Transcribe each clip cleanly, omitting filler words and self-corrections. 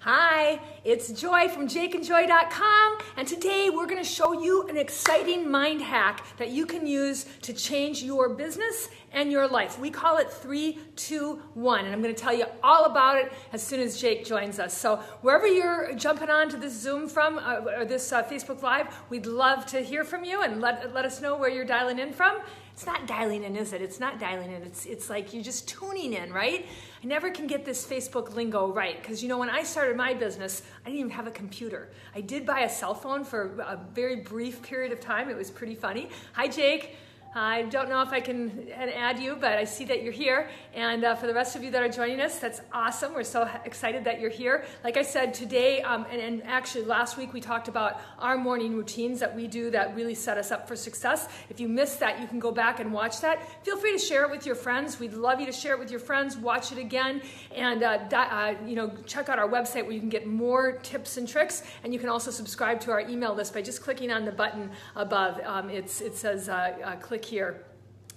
Hi, it's Joy from jakeandjoy.com, and today we're going to show you an exciting mind hack that you can use to change your business and your life. We call it 3, 2, 1, and I'm going to tell you all about it as soon as Jake joins us. So wherever you're jumping on to this Zoom from, or this Facebook Live, we'd love to hear from you and let us know where you're dialing in from. It's not dialing in, is it? It's not dialing in. It's like you're just tuning in, right? I never can get this Facebook lingo right because, you know, when I started my business, I didn't even have a computer. I did buy a cell phone for a very brief period of time. It was pretty funny. Hi, Jake. I don't know if I can add you, but I see that you're here. And for the rest of you that are joining us, that's awesome. We're so excited that you're here. Like I said, today, and actually last week, we talked about our morning routines that we do that really set us up for success. If you missed that, you can go back and watch that. Feel free to share it with your friends. We'd love you to share it with your friends, watch it again, and check out our website where you can get more tips and tricks. And you can also subscribe to our email list by just clicking on the button above. It says click here,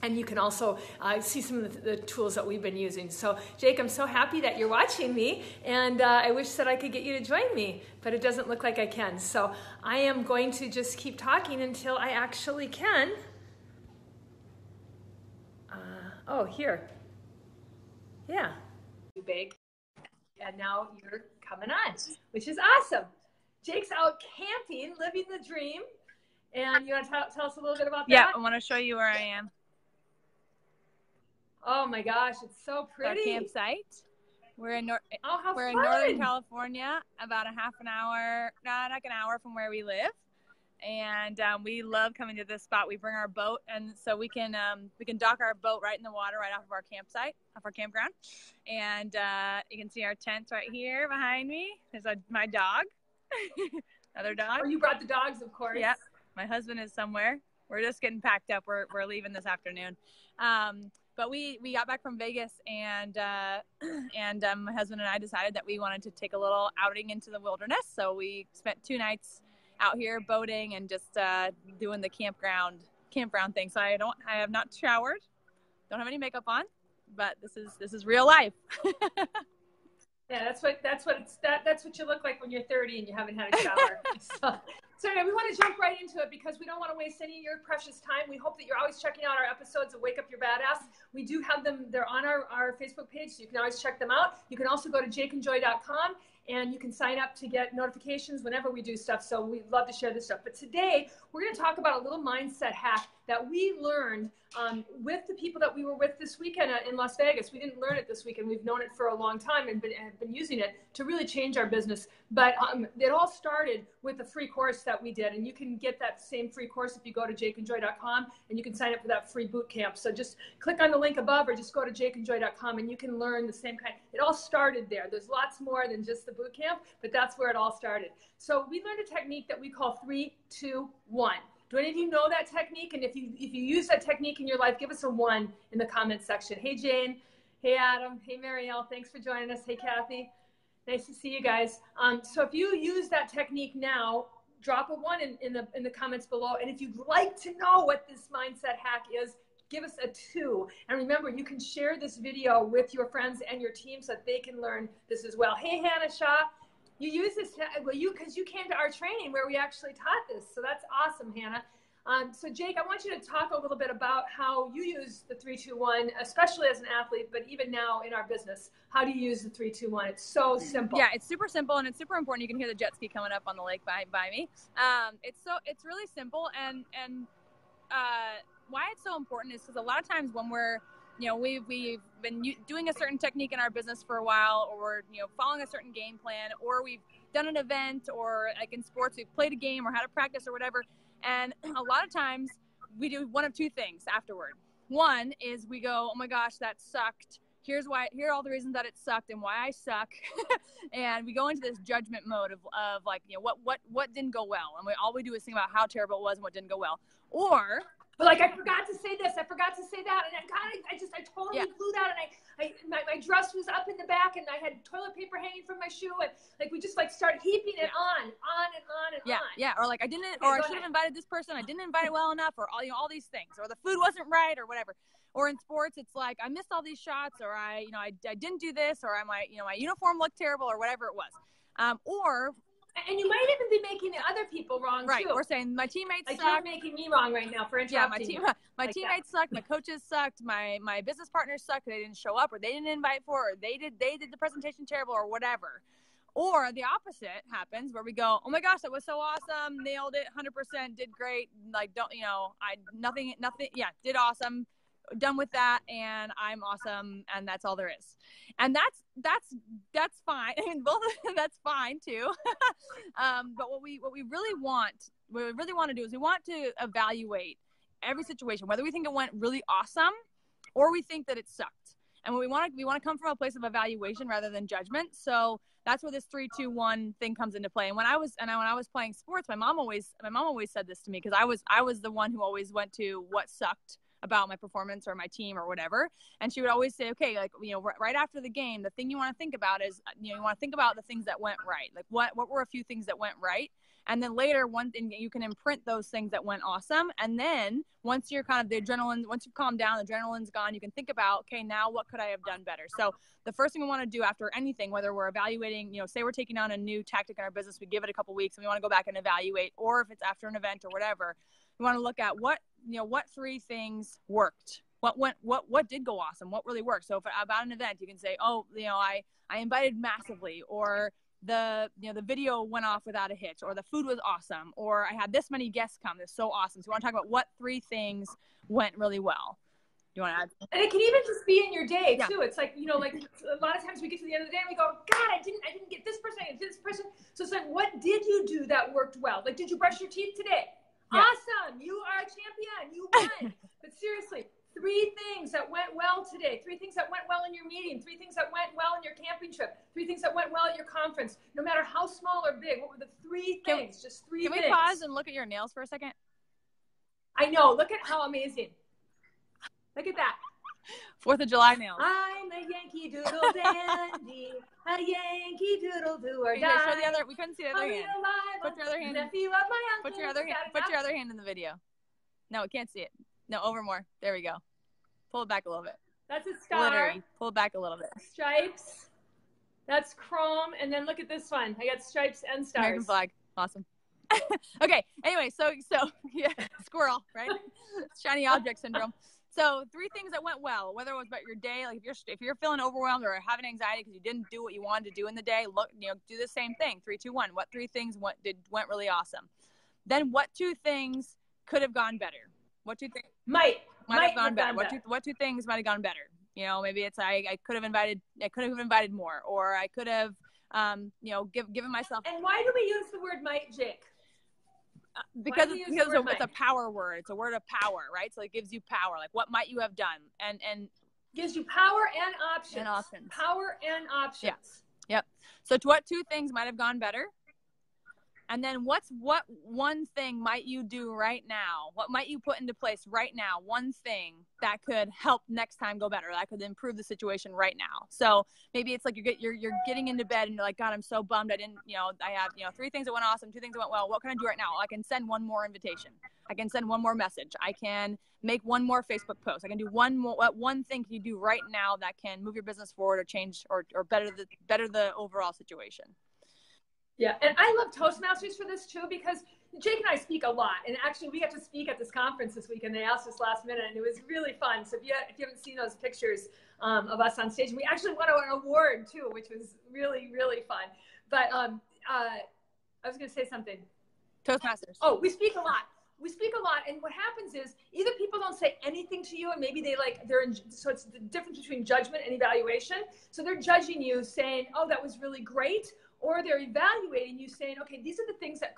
and you can also see some of the tools that we've been using. So Jake, I'm so happy that you're watching me, and I wish that I could get you to join me, but it doesn't look like I can. So I am going to just keep talking until I actually can. Oh, here. Yeah. Big. And now you're coming on, which is awesome. Jake's out camping, living the dream. And you want to tell us a little bit about that? Yeah, I want to show you where I am. Oh my gosh, it's so pretty. Our campsite. We're in fun. In Northern California, about a half an hour, like an hour from where we live. And we love coming to this spot. We bring our boat, and so we can dock our boat right in the water, right off of our campsite, off our campground. And you can see our tents right here behind me. There's my dog, another dog. Oh, you brought the dogs, of course. Yeah. My husband is somewhere. We're just getting packed up. We're leaving this afternoon. But we got back from Vegas, and my husband and I decided that we wanted to take a little outing into the wilderness. So we spent 2 nights out here boating and just doing the campground thing. So I have not showered, don't have any makeup on, but this is real life. Yeah, that's what you look like when you're 30 and you haven't had a shower. So anyway, we want to jump right into it because we don't want to waste any of your precious time. We hope that you're always checking out our episodes of Wake Up Your Badass. We do have them. They're on our Facebook page, so you can always check them out. You can also go to jakeandjoy.com, and you can sign up to get notifications whenever we do stuff. So we'd love to share this stuff. But today, we're going to talk about a little mindset hack that we learned with the people that we were with this weekend in Las Vegas. We didn't learn it this weekend. We've known it for a long time and been using it to really change our business. But it all started with a free course that we did. And you can get that same free course if you go to jakeandjoy.com, and you can sign up for that free boot camp. So just click on the link above or just go to jakeandjoy.com, and you can learn the same kind. It all started there. There's lots more than just the boot camp, but that's where it all started. So we learned a technique that we call 3, 2, 1. Do any of you know that technique? And if you use that technique in your life, give us a 1 in the comments section. Hey, Jane. Hey, Adam. Hey, Marielle. Thanks for joining us. Hey, Kathy. Nice to see you guys. So if you use that technique now, drop a 1 in the comments below. And if you'd like to know what this mindset hack is, give us a 2. And remember, you can share this video with your friends and your team so that they can learn this as well. Hey, Hannah Shaw. You use this, because you came to our training where we actually taught this. So that's awesome, Hannah. So Jake, I want you to talk a little bit about how you use the 3, 2, 1, especially as an athlete, but even now in our business. How do you use the 3, 2, 1? It's so simple. Yeah, it's super simple, and it's super important. You can hear the jet ski coming up on the lake by me. It's really simple, and why it's so important is because a lot of times when we've been doing a certain technique in our business for a while, or following a certain game plan, or we've done an event, or like in sports we've played a game or had a practice or whatever, and a lot of times we do one of 2 things afterward. One is we go, oh my gosh, that sucked. Here are all the reasons that it sucked and why I suck. And we go into this judgment mode of like, what didn't go well, and all we do is think about how terrible it was and what didn't go well. Or but like, I forgot to say this, I forgot to say that, and I totally blew that, and my dress was up in the back, and I had toilet paper hanging from my shoe, and like we just like started heaping it on and on. Yeah, or like I should have invited this person, I didn't invite it well enough, or all these things, or the food wasn't right, or whatever. Or in sports, it's like I missed all these shots, or I didn't do this, or my uniform looked terrible, or whatever it was. Or and you might even be making the other people wrong too. We're saying my teammates like suck. You're making me wrong right now for interrupting. Yeah, my teammates sucked. My coaches sucked. My business partners sucked. They didn't show up, or they didn't invite for, or they did the presentation terrible, or whatever. Or the opposite happens where we go, oh my gosh, that was so awesome, nailed it, 100%, did great. Like, did awesome. Done with that, and I'm awesome, and that's all there is. And that's fine. I mean, both that's fine too. But what we really want to do is we want to evaluate every situation, whether we think it went really awesome or we think that it sucked. And what we want to come from a place of evaluation rather than judgment. So that's where this 3, 2, 1 thing comes into play. And when I was playing sports, my mom always said this to me, because I was the one who always went to what sucked about my performance or my team or whatever. And she would always say, okay, like, right after the game, the thing you want to think about is, you want to think about the things that went right. Like what were a few things that went right? And then later, one thing, you can imprint those things that went awesome. And then once you're once you've calmed down, the adrenaline's gone, you can think about, okay, now what could I have done better? So the first thing we want to do after anything, whether we're evaluating, say we're taking on a new tactic in our business, we give it a couple weeks and we want to go back and evaluate, or if it's after an event or whatever, we want to look at what 3 things worked. What did go awesome? What really worked? So if about an event, you can say, oh, I invited massively, or the video went off without a hitch, or the food was awesome, or I had this many guests come. That's so awesome. So we want to talk about what 3 things went really well. You want to add? And it can even just be in your day too. It's like, like a lot of times we get to the end of the day and we go, God, I didn't get this person, I did this person. So it's like, what did you do that worked well? Like, did you brush your teeth today? Yeah. Awesome. You are a champion. You won. But seriously, 3 things that went well today, 3 things that went well in your meeting, 3 things that went well in your camping trip, 3 things that went well at your conference, no matter how small or big. What were the 3 things? Just 3 things. Can we pause and look at your nails for a second? I know. Look at how amazing. Look at that. 4th of July nails. I'm a Yankee Doodle dandy, a Yankee Doodle do or die. Show the other. We couldn't see the other hand. Put your other hand. Put your other hand in the video. No, we can't see it. No, over more. There we go. Pull it back a little bit. That's a star. Glittery. Pull it back a little bit. Stripes. That's chrome. And then look at this one. I got stripes and stars. American flag. Awesome. Okay. Anyway, so yeah, squirrel, right? Shiny object syndrome. So 3 things that went well, whether it was about your day, like if you're feeling overwhelmed or having anxiety because you didn't do what you wanted to do in the day, look, do the same thing. 3, 2, 1. What 3 things went really awesome? Then what 2 things could have gone better? What 2 things might have gone better? What 2 things might have gone better? Maybe it's I could have invited more, or I could have given myself. And why do we use the word might, Jake? Because it's a power word. It's a word of power, right? So it gives you power. Like, what might you have done? And gives you power and options. Power and options. Yeah. Yep. So what 2 things might have gone better? And then what one thing might you do right now? What might you put into place right now? One thing that could help next time go better, that could improve the situation right now. So maybe it's like you're getting into bed and you're like, God, I'm so bummed. I didn't, I have, 3 things that went awesome, 2 things that went well. What can I do right now? Well, I can send one more invitation. I can send one more message. I can make one more Facebook post. I can do one more. What one thing can you do right now that can move your business forward or change or better the overall situation? Yeah, and I love Toastmasters for this too, because Jake and I speak a lot, and actually we got to speak at this conference this week, and they asked us last minute, and it was really fun. So if you haven't seen those pictures of us on stage, we actually won an award too, which was really, really fun. But I was going to say something. Toastmasters. Oh, we speak a lot. And what happens is either people don't say anything to you, and maybe so it's the difference between judgment and evaluation. So they're judging you, saying, "Oh, that was really great." Or they're evaluating you, saying, okay, these are the things that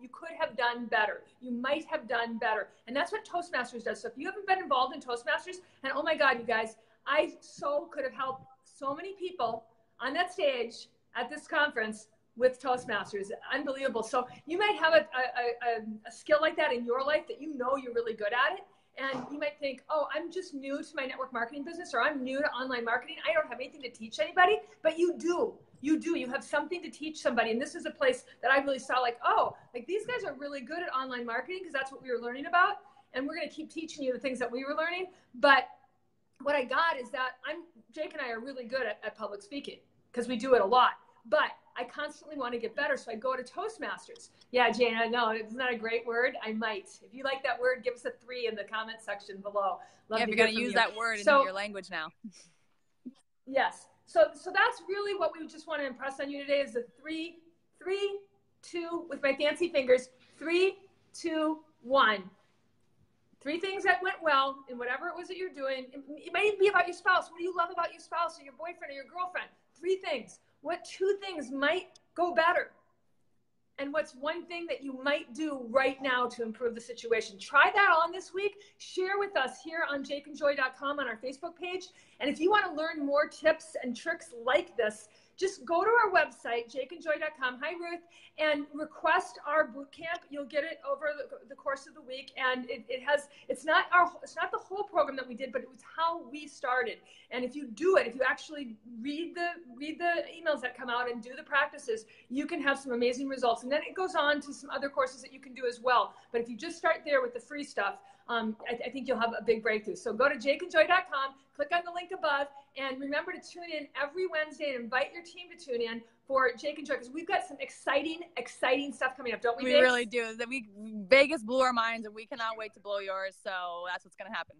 you could have done better. You might have done better. And that's what Toastmasters does. So if you haven't been involved in Toastmasters, and oh my God, you guys, I so could have helped so many people on that stage at this conference with Toastmasters. Unbelievable. So you might have a skill like that in your life that you're really good at it. And you might think, oh, I'm just new to my network marketing business, or I'm new to online marketing. I don't have anything to teach anybody, but you do. You have something to teach somebody. And this is a place that I really saw these guys are really good at online marketing because that's what we were learning about. And we're going to keep teaching you the things that we were learning. But what I got is that Jake and I are really good at public speaking because we do it a lot. But I constantly want to get better. So I go to Toastmasters. Yeah, Jane, I know. Isn't that a great word? I might. If you like that word, give us a 3 in the comment section below. Love if you're going to use that word in your language now. Yes. So that's really what we just want to impress on you today is the 3, 2, with my fancy fingers, 3, 2, 1. 3 things that went well in whatever it was that you're doing. It might be about your spouse. What do you love about your spouse or your boyfriend or your girlfriend? 3 things. What 2 things might go better? And what's 1 thing that you might do right now to improve the situation? Try that on this week. Share with us here on jakeandjoy.com on our Facebook page. And if you want to learn more tips and tricks like this, just go to our website, jakeandjoy.com. Hi, Ruth. And request our boot camp. You'll get it over the course of the week. And it's not the whole program that we did, but it was how we started. And if you do it, if you actually read the emails that come out and do the practices, you can have some amazing results. And then it goes on to some other courses that you can do as well. But if you just start there with the free stuff, I think you'll have a big breakthrough. So go to jakeandjoy.com, click on the link above, and remember to tune in every Wednesday and invite your team to tune in for Jake and Joy, because we've got some exciting stuff coming up, don't we, We really do. Vegas blew our minds, and we cannot wait to blow yours, so that's what's going to happen.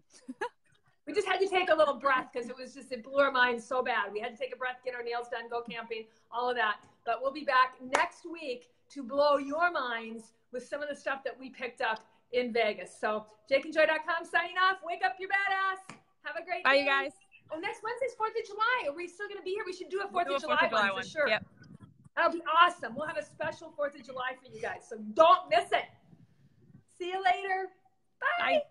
We just had to take a little breath because it blew our minds so bad. We had to take a breath, get our nails done, go camping, all of that. But we'll be back next week to blow your minds with some of the stuff that we picked up in Vegas. So jakeandjoy.com signing off. Wake up your badass. Have a great day. Bye, you guys. Oh, next Wednesday's 4th of July. Are we still going to be here? We should do a 4th of July one for sure. Yep. That'll be awesome. We'll have a special 4th of July for you guys. So don't miss it. See you later. Bye. Bye.